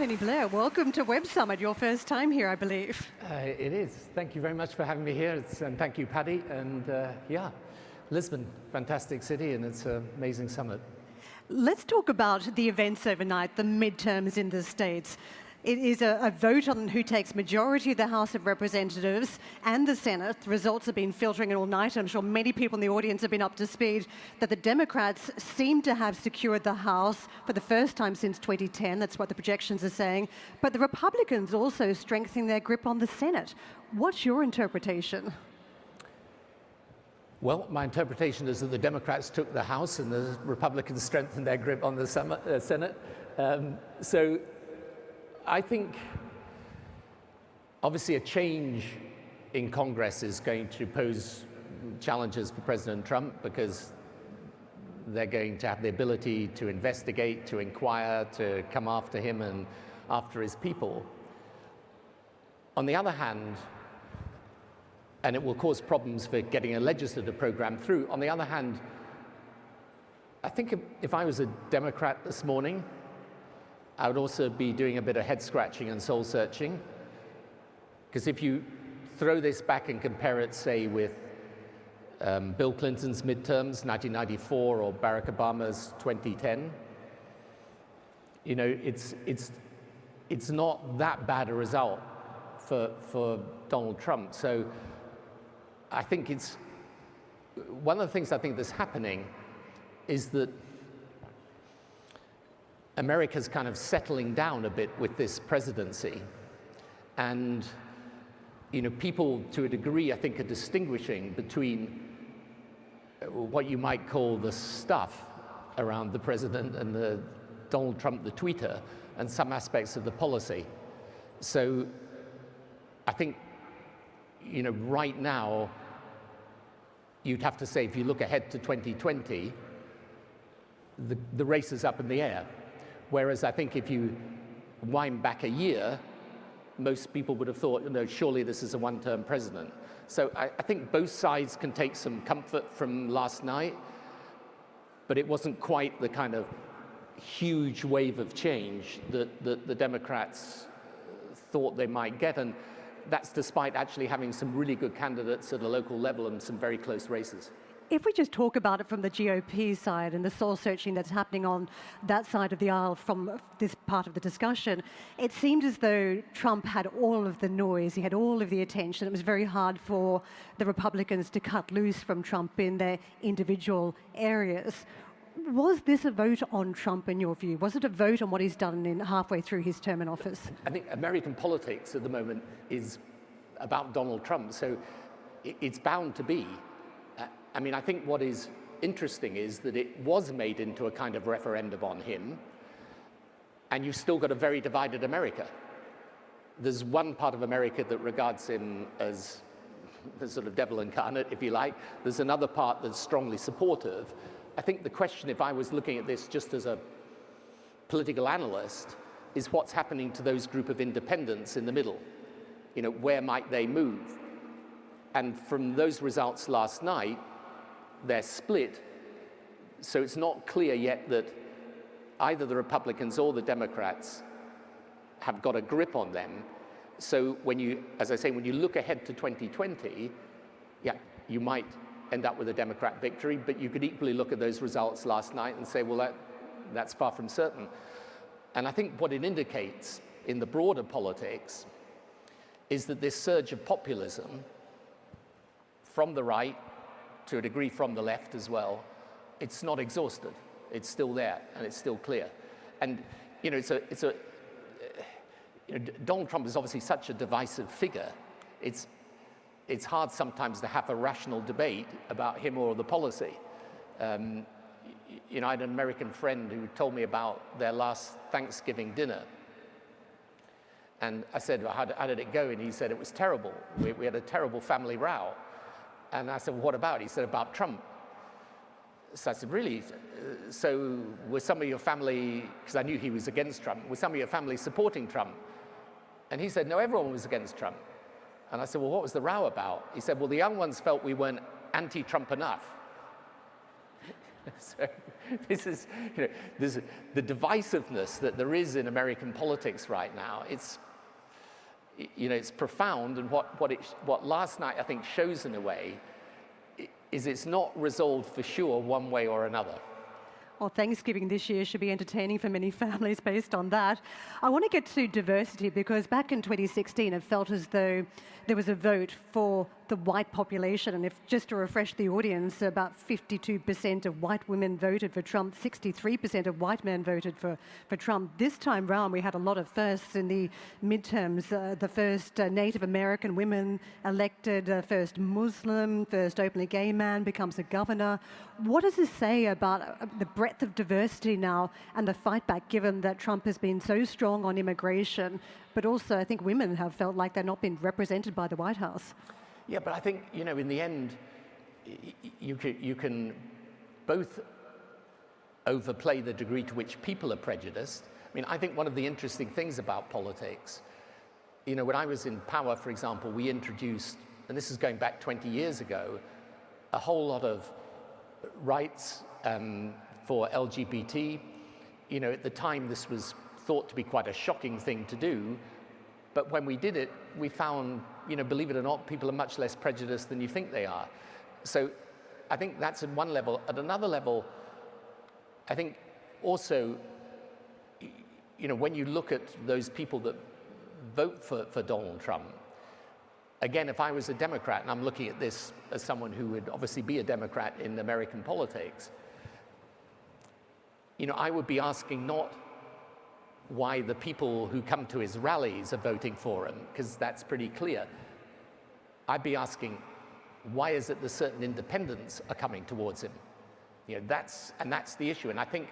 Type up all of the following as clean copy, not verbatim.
Tony Blair, welcome to Web Summit, your first time here, I believe. It is. Thank you very much for having me here. And thank you, Paddy. And yeah, Lisbon, fantastic city, and it's an amazing summit. Let's talk about the events overnight, the midterms in the States. It is a vote on who takes majority of the House of Representatives and the Senate. The results have been filtering in all night. I'm sure many people in the audience have been up to speed that the Democrats seem to have secured the House for the first time since 2010. That's what the projections are saying. But the Republicans also strengthening their grip on the Senate. What's your interpretation? Well, my interpretation is that the Democrats took the House and the Republicans strengthened their grip on the Senate. So I think obviously a change in Congress is going to pose challenges for President Trump because they're going to have the ability to investigate, to inquire, to come after him and after his people. On the other hand, and it will cause problems for getting a legislative program through. On the other hand, I think if I was a Democrat this morning, I would also be doing a bit of head scratching and soul searching. Because if you throw this back and compare it, say, with Bill Clinton's midterms, 1994, or Barack Obama's 2010, you know, it's not that bad a result for Donald Trump. So I think it's one of the things I think that's happening is that America's kind of settling down a bit with this presidency. And, you know, people to a degree, I think, are distinguishing between what you might call the stuff around the president and the Donald Trump, the tweeter, and some aspects of the policy. So I think, you know, right now, you'd have to say, if you look ahead to 2020, the race is up in the air. Whereas I think if you wind back a year, most people would have thought, you know, surely this is a one-term president. So I think both sides can take some comfort from last night, but it wasn't quite the kind of huge wave of change that the Democrats thought they might get. And that's despite actually having some really good candidates at a local level and some very close races. If we just talk about it from the GOP side and the soul searching that's happening on that side of the aisle from this part of the discussion, it seemed as though Trump had all of the noise, he had all of the attention. It was very hard for the Republicans to cut loose from Trump in their individual areas. Was this a vote on Trump in your view? Was it a vote on what he's done in halfway through his term in office? I think American politics at the moment is about Donald Trump, so it's bound to be. I mean, I think what is interesting is that it was made into a kind of referendum on him, and you've still got a very divided America. There's one part of America that regards him as the sort of devil incarnate, if you like. There's another part that's strongly supportive. I think the question, if I was looking at this just as a political analyst, is what's happening to those group of independents in the middle? You know, where might they move? And from those results last night, they're split. So it's not clear yet that either the Republicans or the Democrats have got a grip on them. So when you, as I say, when you look ahead to 2020, yeah, you might end up with a Democrat victory, but you could equally look at those results last night and say, well, that's far from certain. And I think what it indicates in the broader politics is that this surge of populism from the right, to a degree from the left as well, it's not exhausted. It's still there, and it's still clear. And you know, Donald Trump is obviously such a divisive figure. It's hard sometimes to have a rational debate about him or the policy. You know, I had an American friend who told me about their last Thanksgiving dinner. And I said, well, how did it go? And he said, it was terrible. We had a terrible family row. And I said, well, what about? He said, about Trump. So I said, really? So were some of your family, because I knew he was against Trump, were some of your family supporting Trump? And he said, no, everyone was against Trump. And I said, well, what was the row about? He said, well, the young ones felt we weren't anti-Trump enough. So this is, there's the divisiveness that there is in American politics right now. It's profound, and what last night I think shows in a way is it's not resolved for sure one way or another. Well, Thanksgiving this year should be entertaining for many families based on that. I want to get to diversity because back in 2016, it felt as though there was a vote for the white population. And just to refresh the audience, about 52% of white women voted for Trump, 63% of white men voted for Trump. This time round, we had a lot of firsts in the midterms. The first Native American women elected, first Muslim, first openly gay man becomes a governor. What does this say about the breadth of diversity now and the fight back, given that Trump has been so strong on immigration, but also I think women have felt like they're not being represented by the White House? Yeah, but I think, in the end, you can both overplay the degree to which people are prejudiced. I mean, I think one of the interesting things about politics, when I was in power, for example, we introduced, and this is going back 20 years ago, a whole lot of rights for LGBT. At the time, this was thought to be quite a shocking thing to do. But when we did it, we found, believe it or not, people are much less prejudiced than you think they are. So I think that's at one level. At another level, I think also, when you look at those people that vote for Donald Trump, again, if I was a Democrat, and I'm looking at this as someone who would obviously be a Democrat in American politics, I would be asking not why the people who come to his rallies are voting for him, because that's pretty clear. I'd be asking, why is it that certain independents are coming towards him? That's the issue. And I think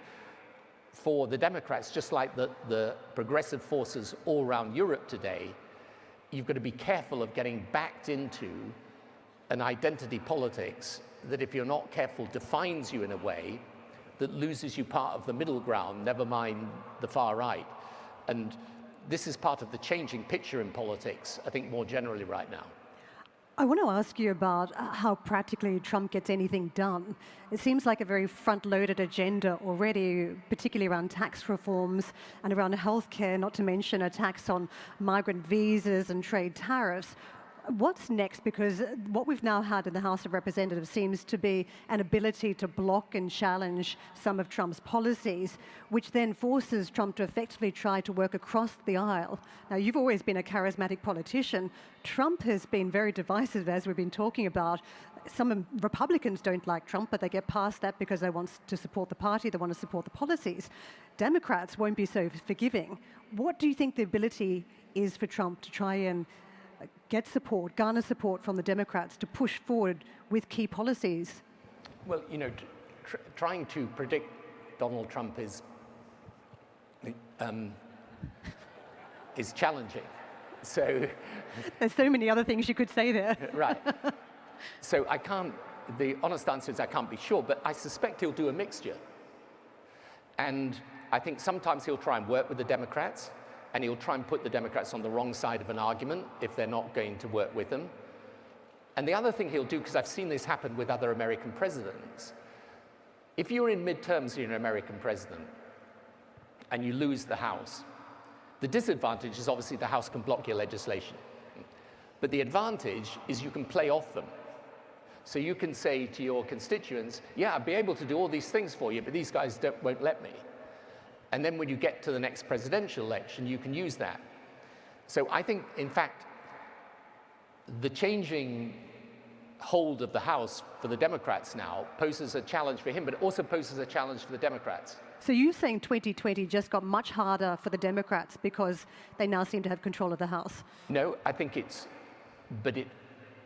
for the Democrats, just like the progressive forces all around Europe today, you've got to be careful of getting backed into an identity politics that, if you're not careful, defines you in a way that loses you part of the middle ground, never mind the far right. And this is part of the changing picture in politics, I think, more generally right now. I want to ask you about how practically Trump gets anything done. It seems like a very front-loaded agenda already, particularly around tax reforms and around healthcare, not to mention a tax on migrant visas and trade tariffs. What's next? Because what we've now had in the House of Representatives seems to be an ability to block and challenge some of Trump's policies, which then forces Trump to effectively try to work across the aisle. Now, you've always been a charismatic politician. Trump has been very divisive, as we've been talking about. Some Republicans don't like Trump, but they get past that because they want to support the party, they want to support the policies. Democrats won't be so forgiving. What do you think the ability is for Trump to try and get support, garner support from the Democrats to push forward with key policies? Well, trying to predict Donald Trump is challenging. So there's so many other things you could say there. Right. So the honest answer is I can't be sure, but I suspect he'll do a mixture. And I think sometimes he'll try and work with the Democrats, and he'll try and put the Democrats on the wrong side of an argument if they're not going to work with them. And the other thing he'll do, because I've seen this happen with other American presidents, if you're in midterms, you're an American president, and you lose the House, the disadvantage is obviously the House can block your legislation. But the advantage is you can play off them. So you can say to your constituents, yeah, I'll be able to do all these things for you, but these guys won't let me. And then when you get to the next presidential election, you can use that. So I think, in fact, the changing hold of the House for the Democrats now poses a challenge for him, but it also poses a challenge for the Democrats. So you're saying 2020 just got much harder for the Democrats because they now seem to have control of the House? No, I think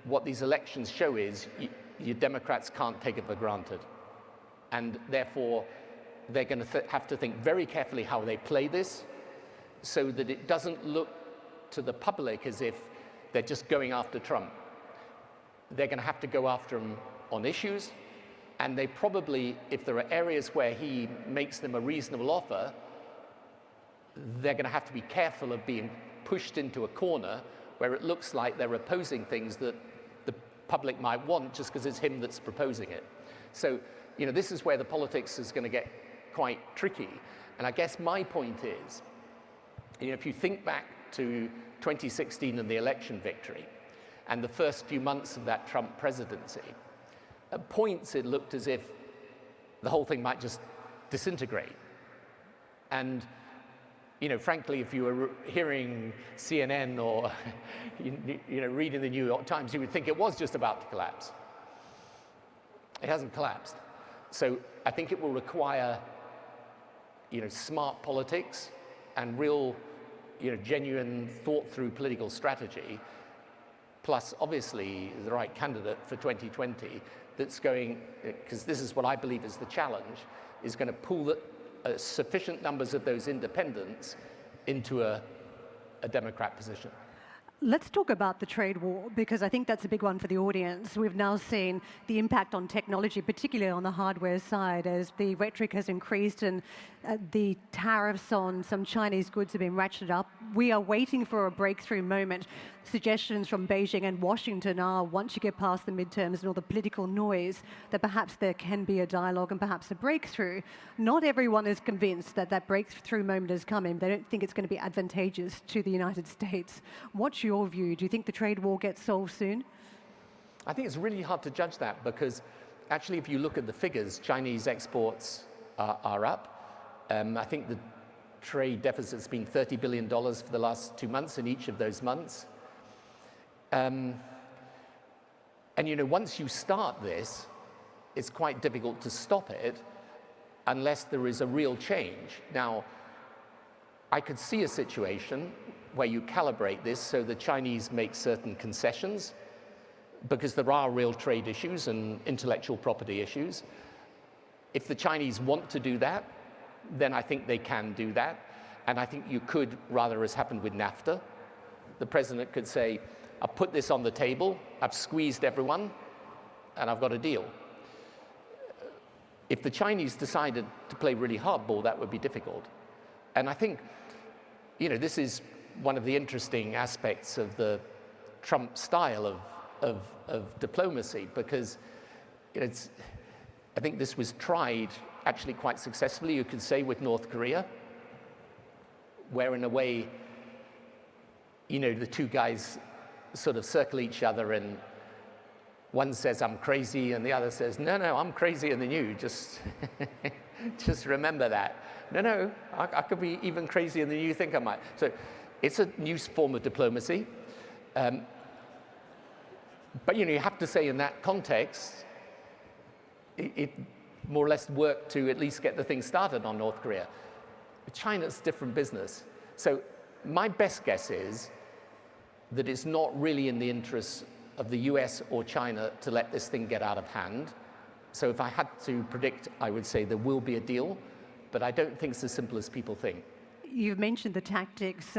what these elections show is your Democrats can't take it for granted. And therefore, they're going to have to think very carefully how they play this so that it doesn't look to the public as if they're just going after Trump. They're going to have to go after him on issues, and they probably, if there are areas where he makes them a reasonable offer, they're going to have to be careful of being pushed into a corner where it looks like they're opposing things that the public might want just because it's him that's proposing it. So this is where the politics is going to get quite tricky. And I guess my point is, if you think back to 2016 and the election victory, and the first few months of that Trump presidency, at points it looked as if the whole thing might just disintegrate. And frankly, if you were hearing CNN or reading the New York Times, you would think it was just about to collapse. It hasn't collapsed. So I think it will require smart politics and real genuine thought-through political strategy, plus obviously the right candidate for 2020 that's going, because this is what I believe is the challenge, is going to pull sufficient numbers of those independents into a Democrat position. Let's talk about the trade war, because I think that's a big one for the audience. We've now seen the impact on technology, particularly on the hardware side, as the rhetoric has increased and the tariffs on some Chinese goods have been ratcheted up. We are waiting for a breakthrough moment. Suggestions from Beijing and Washington are, once you get past the midterms and all the political noise, that perhaps there can be a dialogue and perhaps a breakthrough. Not everyone is convinced that that breakthrough moment is coming. They don't think it's going to be advantageous to the United States. What's your view? Do you think the trade war gets solved soon? I think it's really hard to judge that, because actually if you look at the figures, Chinese exports are up. I think the trade deficit's been $30 billion for the last 2 months in each of those months. And once you start this, it's quite difficult to stop it unless there is a real change. Now, I could see a situation where you calibrate this so the Chinese make certain concessions, because there are real trade issues and intellectual property issues. If the Chinese want to do that, then I think they can do that. And I think you could, rather as happened with NAFTA, the president could say, I've put this on the table, I've squeezed everyone, and I've got a deal. If the Chinese decided to play really hardball, that would be difficult. And I think, this is one of the interesting aspects of the Trump style of diplomacy, because I think this was tried actually quite successfully, you could say, with North Korea, where in a way, the two guys sort of circle each other, and one says, I'm crazy, and the other says, no, I'm crazier than you, just remember that. No, I could be even crazier than you think I might. So it's a new form of diplomacy. But you have to say in that context, it more or less worked to at least get the thing started on North Korea. China's different business. So my best guess is that it's not really in the interests of the US or China to let this thing get out of hand. So if I had to predict, I would say there will be a deal, but I don't think it's as simple as people think. You've mentioned the tactics,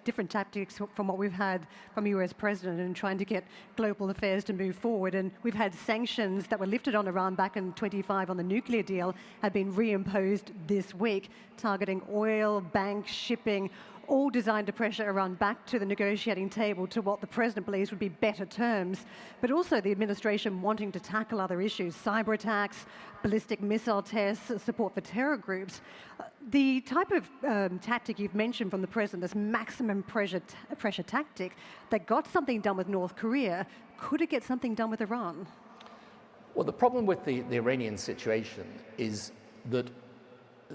different tactics from what we've had from the US president in trying to get global affairs to move forward. And we've had sanctions that were lifted on Iran back in 25 on the nuclear deal have been reimposed this week, targeting oil, banks, shipping, all designed to pressure Iran back to the negotiating table to what the president believes would be better terms, but also the administration wanting to tackle other issues, cyber attacks, ballistic missile tests, support for terror groups. The type of tactic you've mentioned from the president, this maximum pressure tactic that got something done with North Korea, could it get something done with Iran? Well, the problem with the Iranian situation is that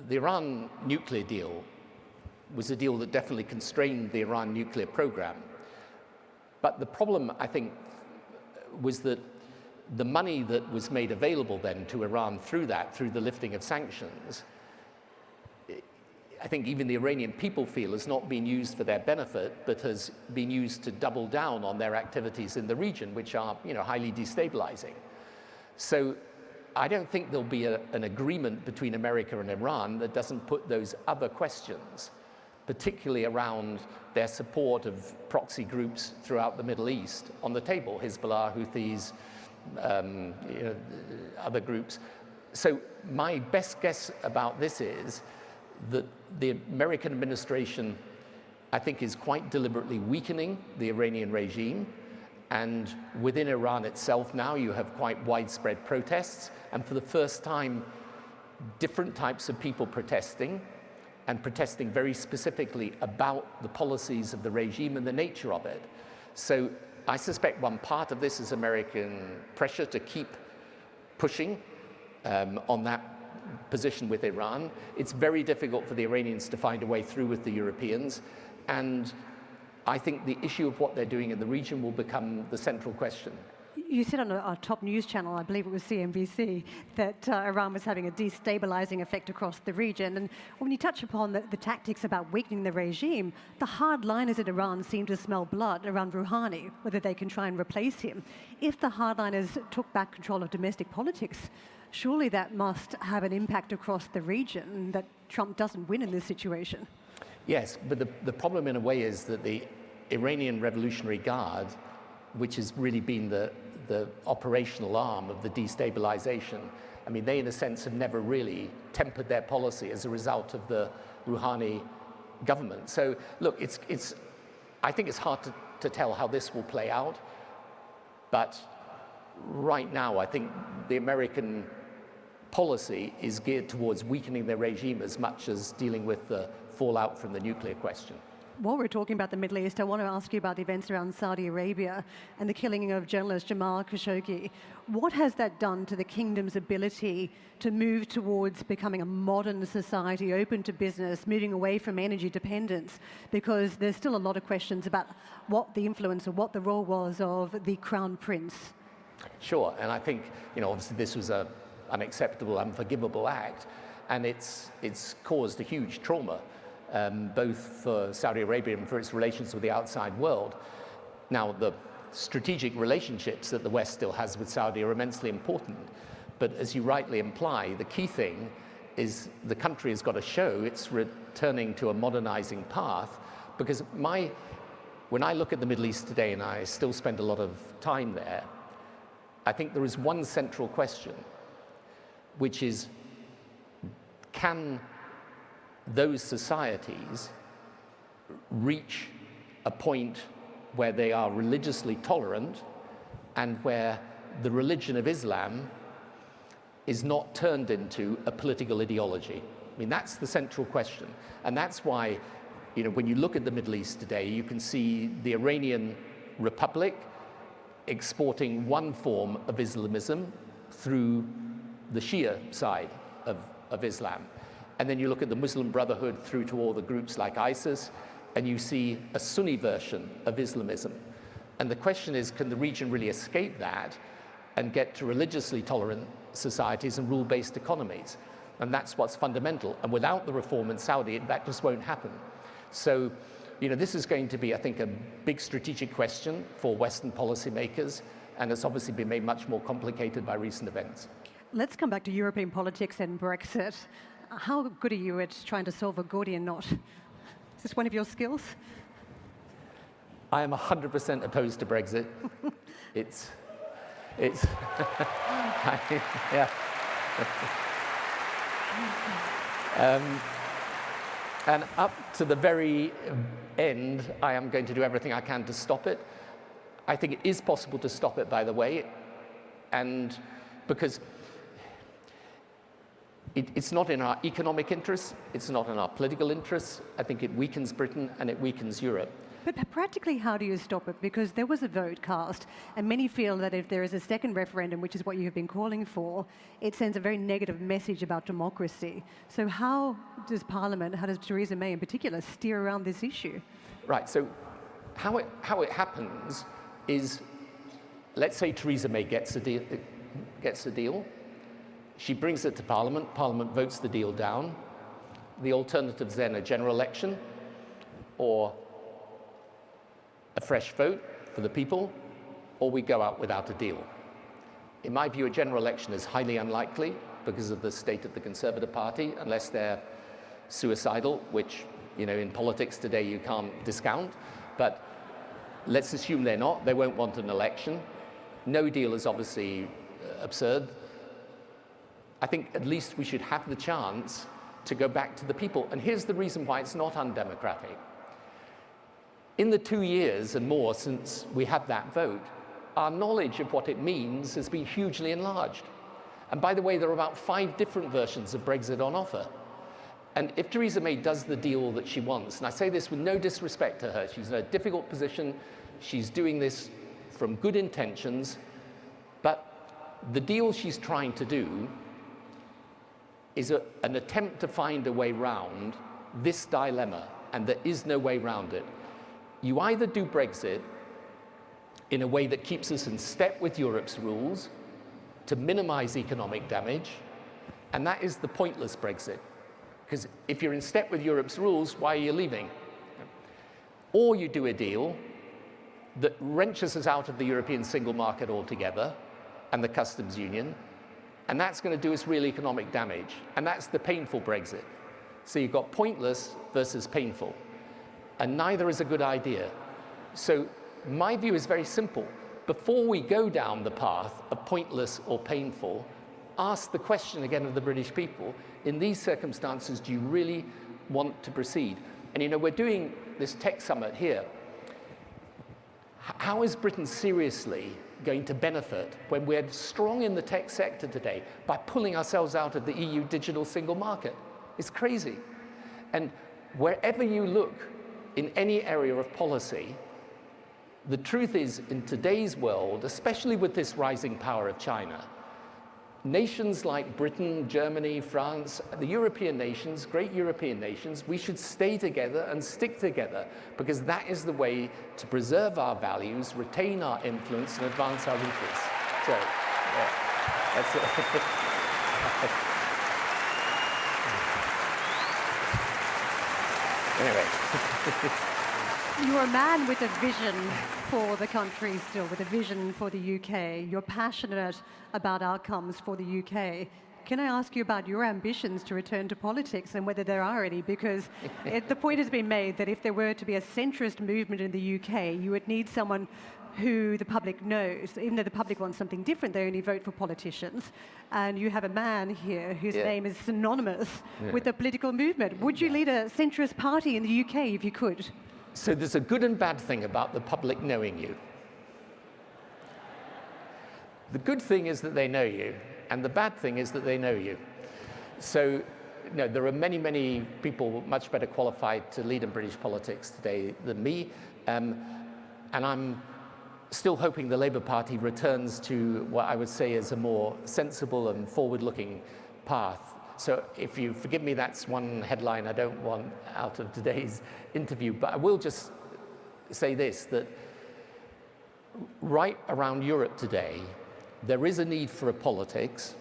the Iran nuclear deal was a deal that definitely constrained the Iran nuclear program. But the problem, I think, was that the money that was made available then to Iran through the lifting of sanctions, I think even the Iranian people feel has not been used for their benefit, but has been used to double down on their activities in the region, which are highly destabilizing. So I don't think there'll be an agreement between America and Iran that doesn't put those other questions, particularly around their support of proxy groups throughout the Middle East, on the table, Hezbollah, Houthis, other groups. So my best guess about this is that the American administration, I think, is quite deliberately weakening the Iranian regime, And within Iran itself now, you have quite widespread protests. And for the first time, different types of people protesting, and protesting very specifically about the policies of the regime and the nature of it. So I suspect one part of this is American pressure to keep pushing on that position with Iran. It's very difficult for the Iranians to find a way through with the Europeans. And I think the issue of what they're doing in the region will become the central question. You said on a top news channel, I believe it was CNBC, that Iran was having a destabilizing effect across the region. And when you touch upon the tactics about weakening the regime, the hardliners in Iran seem to smell blood around Rouhani, whether they can try and replace him. If the hardliners took back control of domestic politics, surely that must have an impact across the region, that Trump doesn't win in this situation. Yes, but the problem in a way is that the Iranian Revolutionary Guard, which has really been the operational arm of the destabilization, I mean, they in a sense have never really tempered their policy as a result of the Rouhani government. So look, I think it's hard to tell how this will play out, but right now I think the American policy is geared towards weakening their regime as much as dealing with the fallout from the nuclear question. While we're talking about the Middle East, I want to ask you about the events around Saudi Arabia and the killing of journalist Jamal Khashoggi. What has that done to the kingdom's ability to move towards becoming a modern society, open to business, moving away from energy dependence? Because there's still a lot of questions about what the influence or what the role was of the Crown Prince. Sure, and I think, obviously this was an unacceptable, unforgivable act, and it's caused a huge trauma. Both for Saudi Arabia and for its relations with the outside world. Now, the strategic relationships that the West still has with Saudi are immensely important, but as you rightly imply, the key thing is the country has got to show it's returning to a modernizing path, because when I look at the Middle East today, and I still spend a lot of time there, I think there is one central question, which is, can those societies reach a point where they are religiously tolerant and where the religion of Islam is not turned into a political ideology? I mean, that's the central question. And that's why, when you look at the Middle East today, you can see the Iranian Republic exporting one form of Islamism through the Shia side of Islam. And then you look at the Muslim Brotherhood through to all the groups like ISIS, and you see a Sunni version of Islamism. And the question is, can the region really escape that and get to religiously tolerant societies and rule-based economies? And that's what's fundamental. And without the reform in Saudi, that just won't happen. So, this is going to be, I think, a big strategic question for Western policymakers, and it's obviously been made much more complicated by recent events. Let's come back to European politics and Brexit. How good are you at trying to solve a Gordian knot? Is this one of your skills? I am 100% opposed to Brexit. it's yeah. And up to the very end, I am going to do everything I can to stop it. I think it is possible to stop it, by the way, and because it's not in our economic interests, it's not in our political interests. I think it weakens Britain and it weakens Europe. But practically, how do you stop it? Because there was a vote cast, and many feel that if there is a second referendum, which is what you have been calling for, it sends a very negative message about democracy. So how does Parliament, how does Theresa May in particular, steer around this issue? Right, so how it happens is, let's say Theresa May gets a deal. She brings it to Parliament. Parliament votes the deal down. The alternatives then are general election or a fresh vote for the people, or we go out without a deal. In my view, a general election is highly unlikely because of the state of the Conservative Party, unless they're suicidal, which, in politics today you can't discount. But let's assume they're not. They won't want an election. No deal is obviously absurd. I think at least we should have the chance to go back to the people. And here's the reason why it's not undemocratic. In the 2 years and more since we had that vote, our knowledge of what it means has been hugely enlarged. And by the way, there are about 5 different versions of Brexit on offer. And if Theresa May does the deal that she wants, and I say this with no disrespect to her, she's in a difficult position, she's doing this from good intentions, but the deal she's trying to do is an attempt to find a way round this dilemma, and there is no way round it. You either do Brexit in a way that keeps us in step with Europe's rules to minimize economic damage, and that is the pointless Brexit. Because if you're in step with Europe's rules, why are you leaving? Or you do a deal that wrenches us out of the European single market altogether and the customs union, and that's going to do us real economic damage, and that's the painful Brexit. So you've got pointless versus painful, and neither is a good idea. So my view is very simple. Before we go down the path of pointless or painful, ask the question again of the British people, in these circumstances, do you really want to proceed? And you know, we're doing this tech summit here. How is Britain seriously going to benefit when we're strong in the tech sector today by pulling ourselves out of the EU digital single market? It's crazy. And wherever you look in any area of policy, the truth is, in today's world, especially with this rising power of China, nations like Britain, Germany, France, the European nations, great European nations, we should stay together and stick together, because that is the way to preserve our values, retain our influence, and advance our interests. So, yeah, that's it. Anyway. You're a man with a vision for the country still, with a vision for the UK. You're passionate about outcomes for the UK. Can I ask you about your ambitions to return to politics and whether there are any? Because the point has been made that if there were to be a centrist movement in the UK, you would need someone who the public knows. Even though the public wants something different, they only vote for politicians. And you have a man here whose name is synonymous with the political movement. Would you lead a centrist party in the UK if you could? So there's a good and bad thing about the public knowing you. The good thing is that they know you, and the bad thing is that they know you. So, no, there are many, many people much better qualified to lead in British politics today than me, and I'm still hoping the Labour Party returns to what I would say is a more sensible and forward-looking path. So if you forgive me, that's one headline I don't want out of today's interview, but I will just say this, that right around Europe today, there is a need for a politics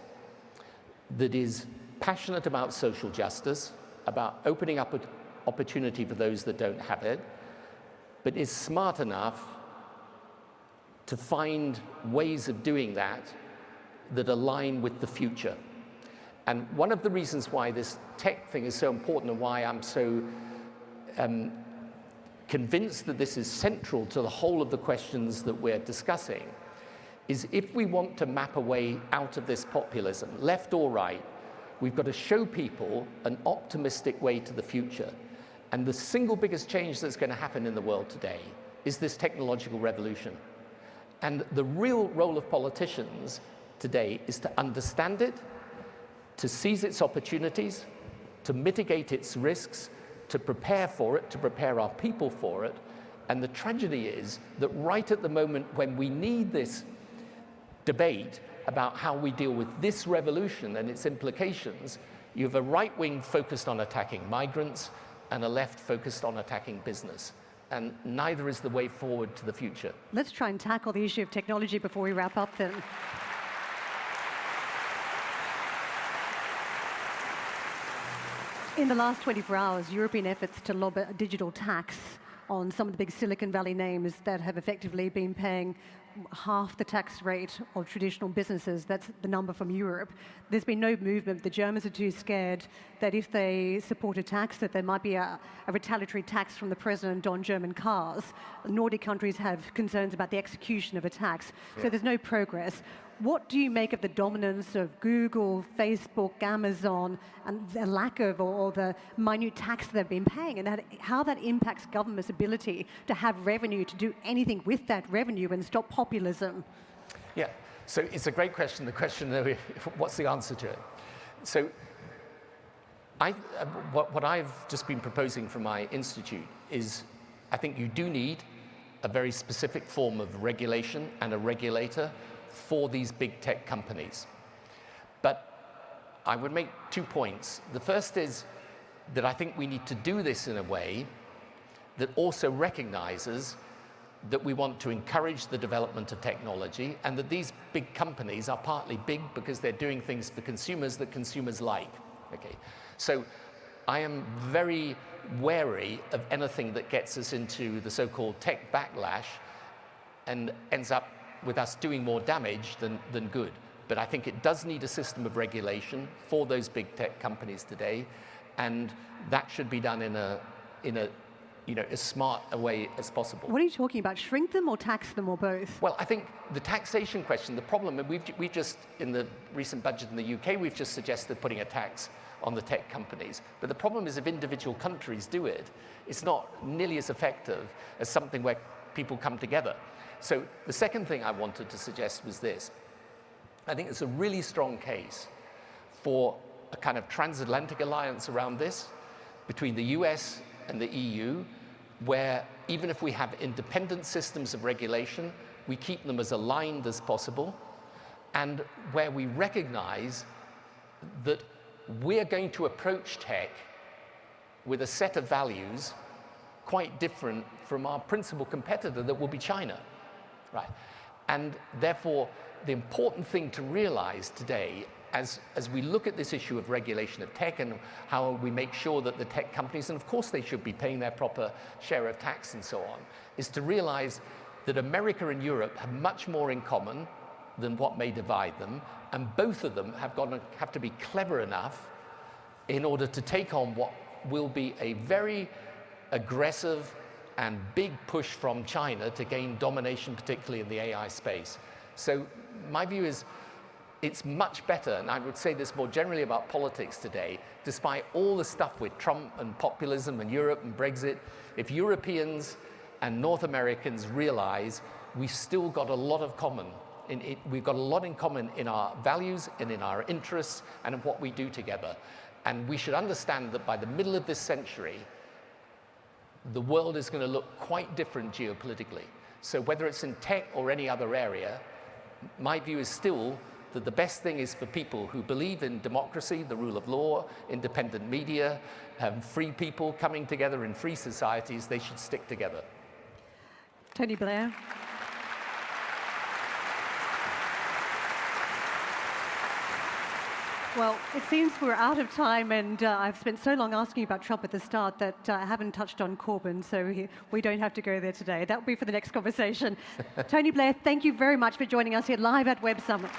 that is passionate about social justice, about opening up an opportunity for those that don't have it, but is smart enough to find ways of doing that that align with the future. And one of the reasons why this tech thing is so important and why I'm so convinced that this is central to the whole of the questions that we're discussing is if we want to map a way out of this populism, left or right, we've got to show people an optimistic way to the future. And the single biggest change that's going to happen in the world today is this technological revolution. And the real role of politicians today is to understand it, to seize its opportunities, to mitigate its risks, to prepare for it, to prepare our people for it. And the tragedy is that right at the moment when we need this debate about how we deal with this revolution and its implications, you have a right wing focused on attacking migrants and a left focused on attacking business. And neither is the way forward to the future. Let's try and tackle the issue of technology before we wrap up then. In the last 24 hours, European efforts to lob a digital tax on some of the big Silicon Valley names that have effectively been paying half the tax rate of traditional businesses. That's the number from Europe. There's been no movement. The Germans are too scared that if they support a tax, that there might be a retaliatory tax from the president on German cars. Nordic countries have concerns about the execution of a tax. So there's no progress. What do you make of the dominance of Google, Facebook, Amazon, and the lack of or the minute tax they've been paying, and how that impacts government's ability to have revenue, to do anything with that revenue and stop populism? Yeah, so it's a great question. The question of what's the answer to it? So what I've just been proposing from my institute is I think you do need a very specific form of regulation and a regulator for these big tech companies. But I would make 2 points. The first is that I think we need to do this in a way that also recognizes that we want to encourage the development of technology, and that these big companies are partly big because they're doing things for consumers that consumers like. Okay, so I am very wary of anything that gets us into the so-called tech backlash and ends up with us doing more damage than good. But I think it does need a system of regulation for those big tech companies today, and that should be done in a as smart a way as possible. What are you talking about? Shrink them or tax them or both? Well, I think the taxation question, the problem, and we've just, in the recent budget in the UK, we've just suggested putting a tax on the tech companies. But the problem is if individual countries do it, it's not nearly as effective as something where people come together. So the second thing I wanted to suggest was this. I think it's a really strong case for a kind of transatlantic alliance around this between the US and the EU, where even if we have independent systems of regulation, we keep them as aligned as possible, and where we recognize that we're going to approach tech with a set of values quite different from our principal competitor, that will be China, right? And therefore, the important thing to realize today, as we look at this issue of regulation of tech and how we make sure that the tech companies, and of course they should be paying their proper share of tax and so on, is to realize that America and Europe have much more in common than what may divide them, and both of them have to be clever enough in order to take on what will be a very aggressive and big push from China to gain domination, particularly in the AI space. So my view is it's much better, and I would say this more generally about politics today, despite all the stuff with Trump and populism and Europe and Brexit, if Europeans and North Americans realize we've still got a lot of common. We've got a lot in common in our values and in our interests and in what we do together. And we should understand that by the middle of this century, the world is going to look quite different geopolitically. So whether it's in tech or any other area, my view is still that the best thing is for people who believe in democracy, the rule of law, independent media, free people coming together in free societies, they should stick together. Tony Blair. Well, it seems we're out of time, and I've spent so long asking you about Trump at the start that I haven't touched on Corbyn, so we don't have to go there today. That will be for the next conversation. Tony Blair, thank you very much for joining us here live at Web Summit.